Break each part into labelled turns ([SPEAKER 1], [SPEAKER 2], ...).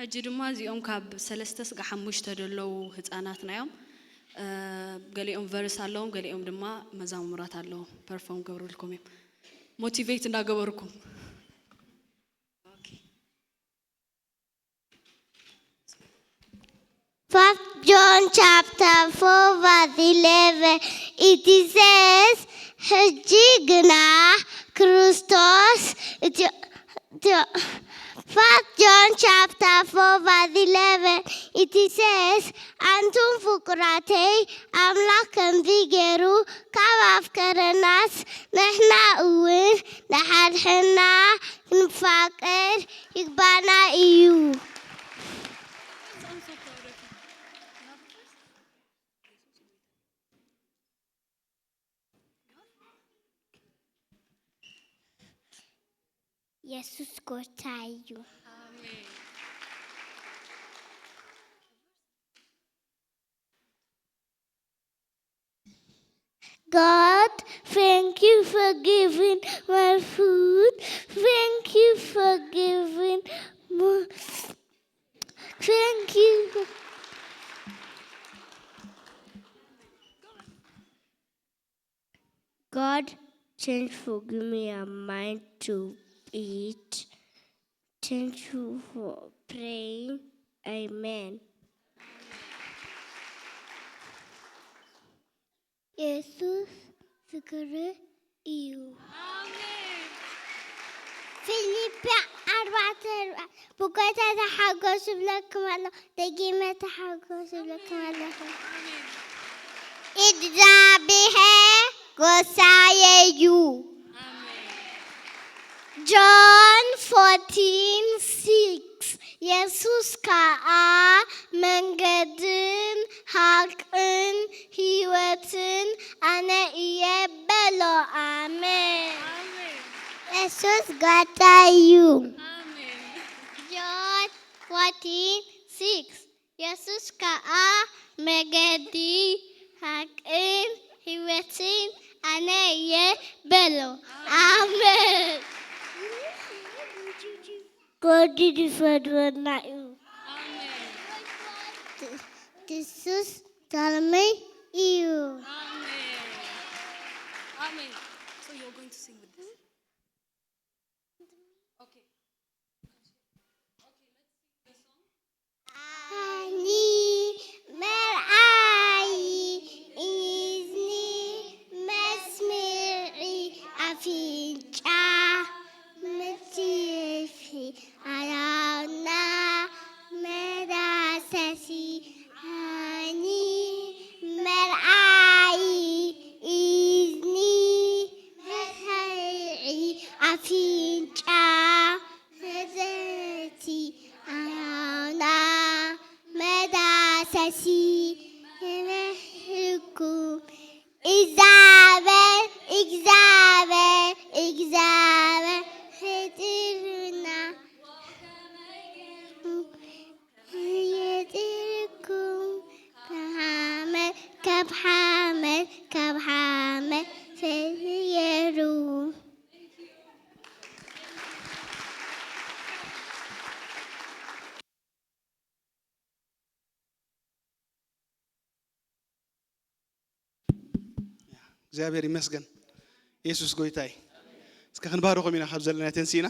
[SPEAKER 1] حجي دما زيهم كاب سلستس قحموش تدلو هتاناتنا يوم قاليهم فيرس اللهم قاليهم دما مزامرات اللهم perform قبروا لكم يوم motivate نا قبركم.
[SPEAKER 2] First John chapter 4 verse 11 it says Hajigna Christos First John chapter 4 verse 11 it says Antum fukrate amlakan bigeru kawaf karanas nahna uwin nahadhna nfaqir ikbana iyu. Jesus gotayu.
[SPEAKER 1] Amen.
[SPEAKER 2] God, thank you for giving my food. Thank you for giving more. Thank you. God, thank you for giving me a mind to eat. Thank you for praying. Amen. Jesus, segera you.
[SPEAKER 1] Amen.
[SPEAKER 2] فيليبي 4 بقيت أتحقق لكم الله دقيمة أتحقق لكم الله إذا بها قصايا John 14:6 Jesus كأ منقدن حقن هيوتن أنا يبلو آمين Jesus got you.
[SPEAKER 1] Amen.
[SPEAKER 2] John 14:6 Jesus كأ منقدن حقن هيوتن أنا يبلو آمين. God did it for not you.
[SPEAKER 1] Amen.
[SPEAKER 2] This is telling me you.
[SPEAKER 1] Amen. Amen. So you're going to sing with this. Okay. Okay, let's sing the song.
[SPEAKER 2] Ani mer'ai izni masmi'i afinca matifi arana medasasi ani mer'ai izni masmi'i afinca medasasi arana medasasi mehikum Isabel, Isabel, Isabel, Hediruna, Hedirkum, Kahamed, Kabhamed, Kabhamed, Heyeru.
[SPEAKER 3] እግዚአብሔር ይመስገን ኢየሱስ ጎይታይ እስከ ባሮኹም ኢና ካብ ዘለና ተንሲና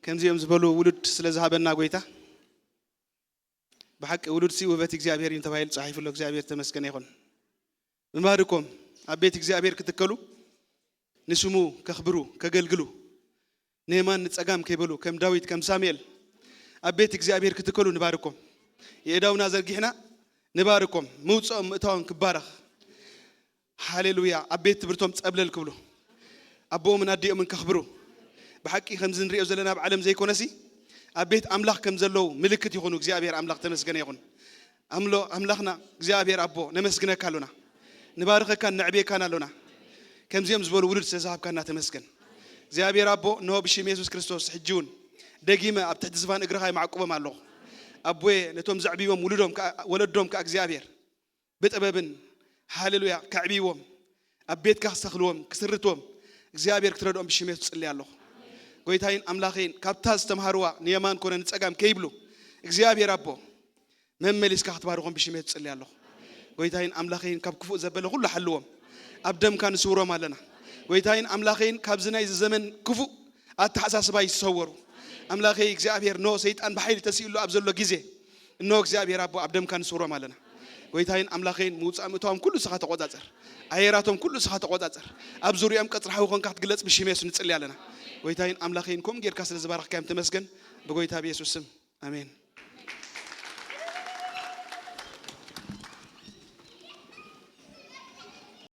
[SPEAKER 3] ከምዚኦም ዝበሉ ውሉድ ስለ ዝሃበና ጎይታ بحق ولود سي وبت እግዚአብሔር ይንተባይል ጻሒፍሎ እግዚአብሔር ተመስገነ ይሁን በማድኮም አቤት እግዚአብሔር ክትከሉ ንስሙ ከኽብሩ ከገልግሉ ነማን ጸጋም ከይበሉ ከም ዳዊት ከም ሳሙኤል አቤት እግዚአብሔር ክትከሉ ንባርኮም የዳውና ዘርጊሕና نباركم موصم متون كبارخ هاليلويا أبيت برتم تقبل كبلو أبو من أدي من كخبرو بحكي خمسين ريال زلنا بعلم زي كونسي أبيت أملاخ كم زلوا ملكة يخونو جزابير أملاخ تمسكنا يخون أملاخنا جزابير أبو نمسكنا كلنا نبارك كان نعبي كان لنا كم زيم زبول ولد سزاب كان تمسكن جزابير أبو نو بشيم يسوع كريستوس حجون دقيمة أبتحت زبان إجراها معقوبة مع الله أبوي نتوم زعبيهم ولدهم كأجزابير بتأببن هاللويا كعبيهم أبيت كهستخلوهم كسرتهم جزابير كتردهم بشيمة تصلي الله ጎይታይን አምላኸይን ካብታ ዝተምሃርዋ ንየማን ኮነ ንጸጋም ከይብሉ እግዚአብሔር አቦ መመሊስካ ክትባርኾም ብሽመት ጽልይ ኣለኹ ጎይታይን አምላኸይን ካብ ክፉእ ዘበለ ሁሉ ሓልዎም ኣብ ደምካ ንስውሮም ኣለና ጎይታይን አምላኸይን ካብ ዝናይ ዘመን ክፉእ ኣተሓሳስባ ይሰወሩ አምላኸይ እግዚአብሔር ኖ ሰይጣን በኃይል ተሲሉ ኣብ ዘሎ ግዜ እኖ እግዚአብሔር አቦ ኣብ ደምካ ንስውሮም ኣለና ጎይታይን አምላኸይን ሙጻምቶም ኩሉ ስኻ ተቆጻጸር አየራቶም ኩሉ ስኻ ተቆጻጸር ኣብ ዙርያም ቀጽራዊ ኮንካ ትግለጽ ብሽመት ንጽልይ ኣለና ጎይታይን አምላኸይን ከም ጌርካ ስለ ዝባረኽካ ተመስገን በጎይታ በኢየሱስ ስም አሜን